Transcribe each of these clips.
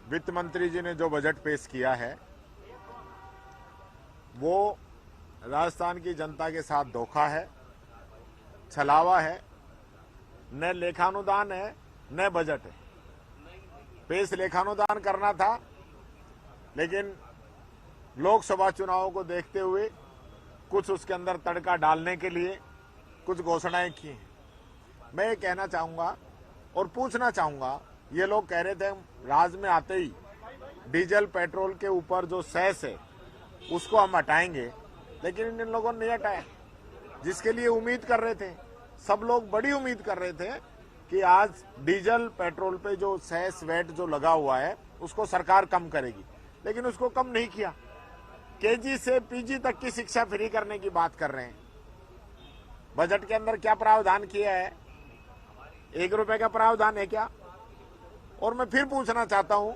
वित्त मंत्री जी ने जो बजट पेश किया है वो राजस्थान की जनता के साथ धोखा है, छलावा है, न लेखानुदान है न बजट है। पेश लेखानुदान करना था, लेकिन लोकसभा चुनावों को देखते हुए कुछ उसके अंदर तड़का डालने के लिए कुछ घोषणाएं की हैं। मैं ये कहना चाहूंगा और पूछना चाहूंगा, ये लोग कह रहे थे राज में आते ही डीजल पेट्रोल के ऊपर जो सेस है उसको हम हटाएंगे, लेकिन इन लोगों ने नहीं हटाया। जिसके लिए उम्मीद कर रहे थे, सब लोग बड़ी उम्मीद कर रहे थे कि आज डीजल पेट्रोल पे जो सेस वेट जो लगा हुआ है उसको सरकार कम करेगी, लेकिन उसको कम नहीं किया। केजी से पीजी तक की शिक्षा फ्री करने की बात कर रहे हैं। बजट के अंदर क्या प्रावधान किया है? 1 रुपए का प्रावधान है क्या? और मैं फिर पूछना चाहता हूं,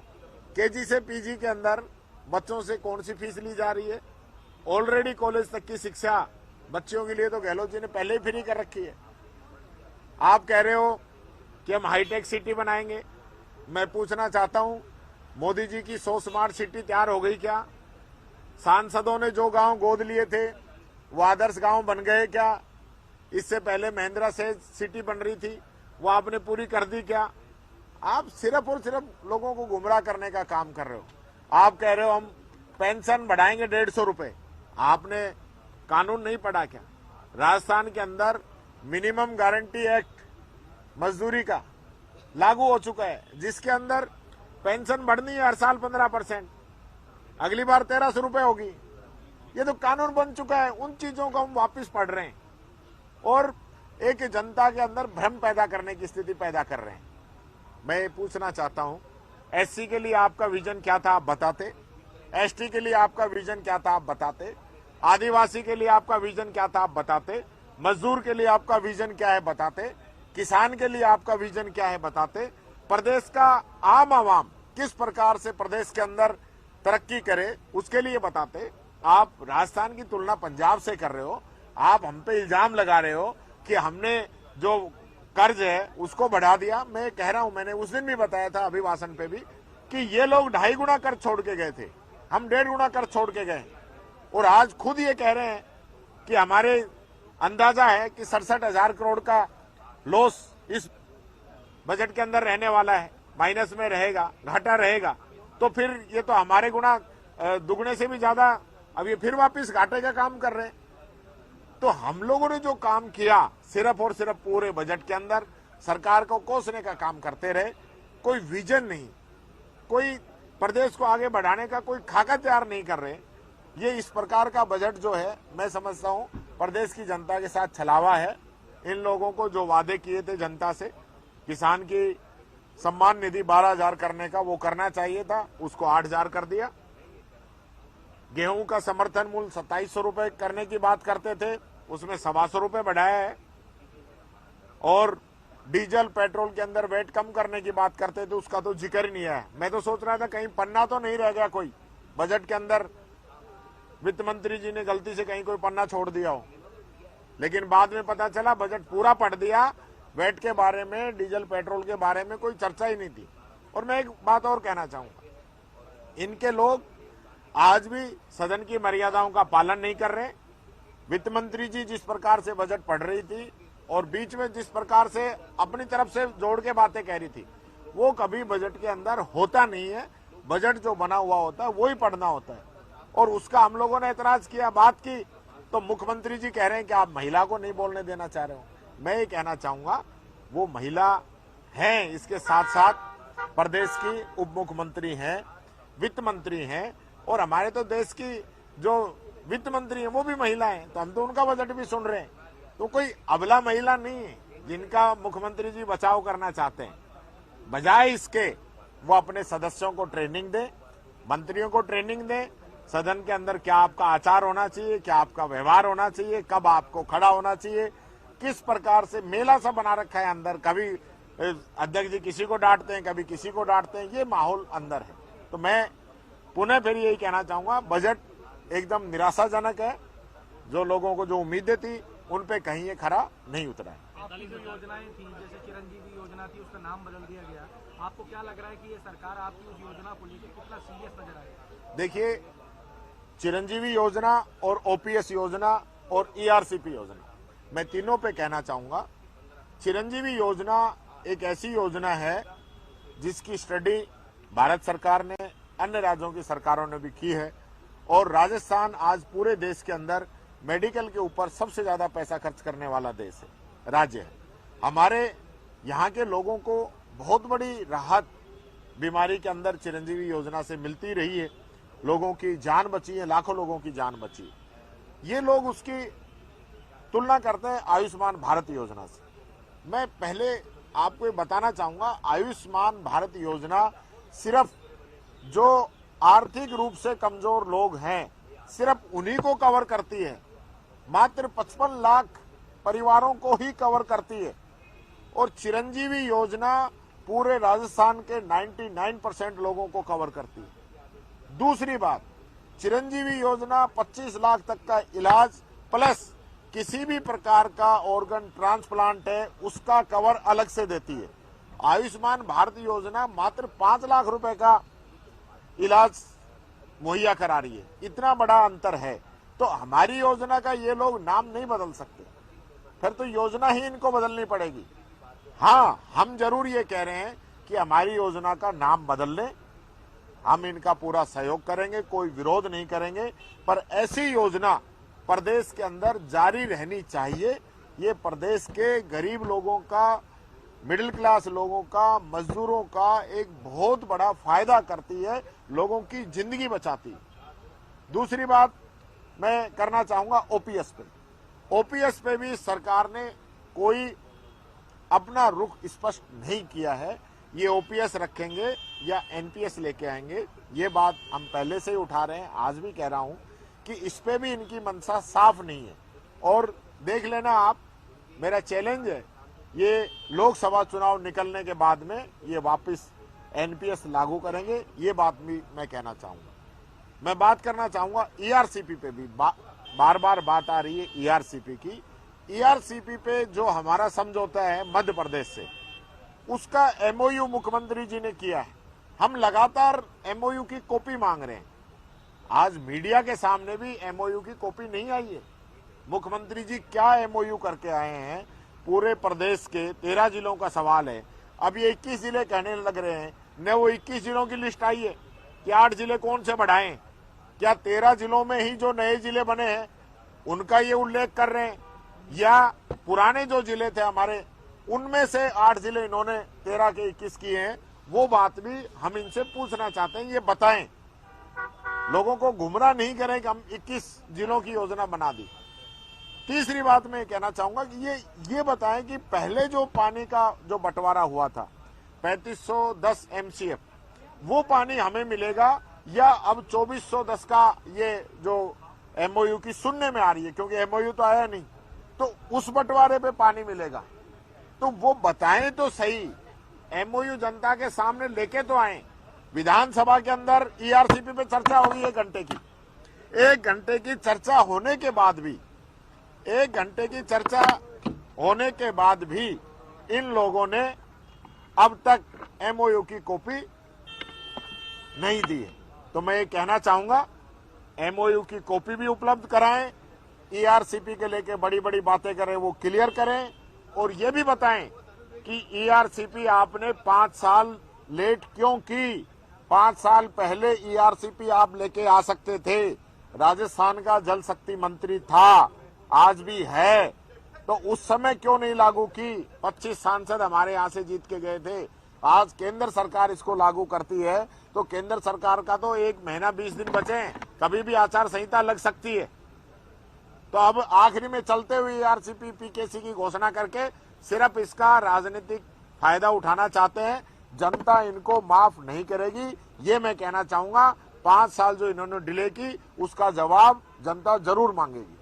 केजी से पीजी के अंदर बच्चों से कौन सी फीस ली जा रही है? ऑलरेडी कॉलेज तक की शिक्षा बच्चों के लिए तो गहलोत जी ने पहले ही फ्री कर रखी है। आप कह रहे हो कि हम हाईटेक सिटी बनाएंगे। मैं पूछना चाहता हूं, मोदी जी की 100 स्मार्ट सिटी तैयार हो गई क्या? सांसदों ने जो गांव गोद लिए थे वो आदर्श गांव बन गए क्या? इससे पहले महिंद्रा से सिटी बन रही थी, वो आपने पूरी कर दी क्या? आप सिर्फ और सिर्फ लोगों को गुमराह करने का काम कर रहे हो। आप कह रहे हो हम पेंशन बढ़ाएंगे 150 रुपए। आपने कानून नहीं पढ़ा क्या? राजस्थान के अंदर मिनिमम गारंटी एक्ट मजदूरी का लागू हो चुका है, जिसके अंदर पेंशन बढ़नी है हर साल 15%, अगली बार 1300 रुपए होगी। ये तो कानून बन चुका है। उन चीजों को हम वापस पढ़ रहे हैं और एक जनता के अंदर भ्रम पैदा करने की स्थिति पैदा कर रहे हैं। मैं पूछना चाहता हूं, एससी के लिए आपका विजन क्या था आप बताते? एसटी के लिए आपका विजन क्या था आप बताते? आदिवासी के लिए आपका विजन क्या था आप बताते? मजदूर के लिए आपका विजन क्या है बताते? किसान के लिए आपका विजन क्या है बताते? प्रदेश का आम आवाम किस प्रकार से प्रदेश के अंदर तरक्की करे उसके लिए बताते? आप राजस्थान की तुलना पंजाब से कर रहे हो। आप हम पे इल्जाम लगा रहे हो कि हमने जो कर्ज है उसको बढ़ा दिया। मैं कह रहा हूं, मैंने उस दिन भी बताया था अभिभाषण पे भी कि ये लोग 2.5 गुना कर्ज छोड़ के गए थे, हम 1.5 गुना कर्ज छोड़ के गए, और आज खुद ये कह रहे हैं कि हमारे अंदाजा है कि 67,000 करोड़ का लॉस इस बजट के अंदर रहने वाला है, माइनस में रहेगा, घाटा रहेगा। तो फिर ये तो हमारे गुना दुगने से भी ज्यादा अब ये फिर वापिस घाटे का काम कर रहे हैं। तो हम लोगों ने जो काम किया सिर्फ और सिर्फ पूरे बजट के अंदर सरकार को कोसने का काम करते रहे। कोई विजन नहीं, कोई प्रदेश को आगे बढ़ाने का कोई खाका तैयार नहीं कर रहे। ये इस प्रकार का बजट जो है, मैं समझता हूं प्रदेश की जनता के साथ छलावा है। इन लोगों को जो वादे किए थे जनता से, किसान की सम्मान निधि 12,000 करने का वो करना चाहिए था, उसको 8,000 कर दिया। गेहूं का समर्थन मूल्य 2700 रुपए करने की बात करते थे, उसमें 125 रुपए बढ़ाया है। और डीजल पेट्रोल के अंदर वेट कम करने की बात करते थे, उसका तो जिक्र ही नहीं है। मैं तो सोच रहा था कहीं पन्ना तो नहीं रह गया कोई बजट के अंदर, वित्त मंत्री जी ने गलती से कहीं कोई पन्ना छोड़ दिया हो, लेकिन बाद में पता चला बजट पूरा पढ़ दिया। वेट के बारे में, डीजल पेट्रोल के बारे में कोई चर्चा ही नहीं थी। और मैं एक बात और कहना चाहूंगा, इनके लोग आज भी सदन की मर्यादाओं का पालन नहीं कर रहे। वित्त मंत्री जी जिस प्रकार से बजट पढ़ रही थी और बीच में जिस प्रकार से अपनी तरफ से जोड़ के बातें कह रही थी, वो कभी बजट के अंदर होता नहीं है। बजट जो बना हुआ होता है वो ही पढ़ना होता है, और उसका हम लोगों ने एतराज किया, बात की, तो मुख्यमंत्री जी कह रहे हैं कि आप महिला को नहीं बोलने देना चाह रहे हो। मैं ये कहना चाहूंगा, वो महिला हैं, इसके साथ साथ प्रदेश की उप मुख्यमंत्री हैं, वित्त मंत्री हैं, और हमारे तो देश की जो वित्त मंत्री है वो भी महिला है, तो हम तो उनका बजट भी सुन रहे हैं। तो कोई अबला महिला नहीं है जिनका मुख्यमंत्री जी बचाव करना चाहते हैं। बजाय इसके वो अपने सदस्यों को ट्रेनिंग दे, मंत्रियों को ट्रेनिंग दे, सदन के अंदर क्या आपका आचार होना चाहिए, क्या आपका व्यवहार होना चाहिए, कब आपको खड़ा होना चाहिए, किस प्रकार से मेला सा बना रखा है अंदर, कभी अध्यक्ष जी किसी को डांटते हैं, कभी किसी को डांटते हैं, ये माहौल अंदर है। तो मैं पुनः फिर यही कहना चाहूंगा, बजट एकदम निराशाजनक है। जो लोगों को जो उम्मीदें थी उन पे कहीं ये खरा नहीं उतरा है। आपकी जो योजनाएं थी, जैसे चिरंजीवी योजना योजना थी उसका नाम बदल दिया गया। आपको क्या लग रहा है कि ये सरकार आपकी उस योजना को लेकर कितना सीरियस नजर आएगा? देखिए, चिरंजीवी योजना और ओपीएस योजना और ईआरसीपी योजना, मैं तीनों पे कहना चाहूंगा। चिरंजीवी योजना एक ऐसी योजना है जिसकी स्टडी भारत सरकार ने, अन्य राज्यों की सरकारों ने भी की है, और राजस्थान आज पूरे देश के अंदर मेडिकल के ऊपर सबसे ज्यादा पैसा खर्च करने वाला देश है, राज्य है। हमारे यहाँ के लोगों को बहुत बड़ी राहत बीमारी के अंदर चिरंजीवी योजना से मिलती रही है। लोगों की जान बची है, लाखों लोगों की जान बची है। ये लोग उसकी तुलना करते हैं आयुष्मान भारत योजना से। मैं पहले आपको ये बताना चाहूंगा, आयुष्मान भारत योजना सिर्फ जो आर्थिक रूप से कमजोर लोग हैं, सिर्फ उन्हीं को कवर करती है। मात्र 55 लाख परिवारों को ही कवर करती है। और चिरंजीवी योजना पूरे राजस्थान के 99% लोगों को कवर करती है। दूसरी बात, चिरंजीवी योजना 25 लाख तक का इलाज प्लस किसी भी प्रकार का ऑर्गन ट्रांसप्लांट है उसका कवर अलग से देती है। आयुष्मान भारत योजना मात्र 5 लाख रुपए का इलाज मुहैया करा रही है। इतना बड़ा अंतर है। तो हमारी योजना का ये लोग नाम नहीं बदल सकते, फिर तो योजना ही इनको बदलनी पड़ेगी। हाँ, हम जरूर ये कह रहे हैं कि हमारी योजना का नाम बदल लें, हम इनका पूरा सहयोग करेंगे, कोई विरोध नहीं करेंगे, पर ऐसी योजना प्रदेश के अंदर जारी रहनी चाहिए। ये प्रदेश के गरीब लोगों का, मिडिल क्लास लोगों का, मजदूरों का एक बहुत बड़ा फायदा करती है, लोगों की जिंदगी बचाती है। दूसरी बात मैं करना चाहूंगा ओपीएस पे। ओपीएस पे भी सरकार ने कोई अपना रुख स्पष्ट नहीं किया है। ये ओपीएस रखेंगे या एनपीएस लेके आएंगे, ये बात हम पहले से ही उठा रहे हैं, आज भी कह रहा हूं कि इस पे भी इनकी मंशा साफ नहीं है। और देख लेना आप, मेरा चैलेंज है, ये लोकसभा चुनाव निकलने के बाद में ये वापस एनपीएस लागू करेंगे, ये बात भी मैं कहना चाहूंगा। मैं बात करना चाहूंगा ईआरसीपी पे भी, बार बार बात आ रही है ईआरसीपी की। ईआरसीपी पे जो हमारा समझौता है मध्य प्रदेश से, उसका एमओयू मुख्यमंत्री जी ने किया है। हम लगातार एमओयू की कॉपी मांग रहे हैं। आज मीडिया के सामने भी एमओयू की कॉपी नहीं आई है। मुख्यमंत्री जी क्या एमओयू करके आए हैं? पूरे प्रदेश के 13 जिलों का सवाल है। अब ये 21 जिले कहने लग रहे हैं, न वो 21 जिलों की लिस्ट आई है कि 8 जिले कौन से बढ़ाएं? क्या 13 जिलों में ही जो नए जिले बने हैं उनका ये उल्लेख कर रहे हैं, या पुराने जो जिले थे हमारे उनमें से 8 जिले इन्होंने 13 के 21 किए हैं? वो बात भी हम इनसे पूछना चाहते हैं, ये बताएं। लोगों को गुमराह नहीं करें कि हम 21 जिलों की योजना बना दी। तीसरी बात मैं कहना चाहूंगा कि ये बताएं कि पहले जो पानी का जो बंटवारा हुआ था 3510 एमसीएफ, वो पानी हमें मिलेगा या अब 2410 का ये जो एमओयू की सुनने में आ रही है, क्योंकि एमओयू तो आया नहीं, तो उस बंटवारे पे पानी मिलेगा? तो वो बताएं तो सही। एमओयू जनता के सामने लेके तो आए। विधानसभा के अंदर ईआरसीपी पे चर्चा होगी 1 घंटे की। 1 घंटे की चर्चा होने के बाद भी, 1 घंटे की चर्चा होने के बाद भी इन लोगों ने अब तक एमओयू की कॉपी नहीं दी है। तो मैं ये कहना चाहूंगा, एमओयू की कॉपी भी उपलब्ध कराएं, ईआरसीपी के लेके बड़ी बड़ी बातें करें वो क्लियर करें, और ये भी बताएं कि ईआरसीपी आपने 5 साल लेट क्यों की? 5 साल पहले ईआरसीपी आप लेके आ सकते थे। राजस्थान का जल शक्ति मंत्री था, आज भी है, तो उस समय क्यों नहीं लागू की? 25 सांसद हमारे यहाँ से जीत के गए थे। आज केंद्र सरकार इसको लागू करती है, तो केंद्र सरकार का तो 1 महीना 20 दिन बचे हैं, कभी भी आचार संहिता लग सकती है। तो अब आखिरी में चलते हुए ईआरसीपी पीकेसी की घोषणा करके सिर्फ इसका राजनीतिक फायदा उठाना चाहते हैं। जनता इनको माफ नहीं करेगी, ये मैं कहना चाहूंगा। 5 साल जो इन्होंने डिले की, उसका जवाब जनता जरूर मांगेगी।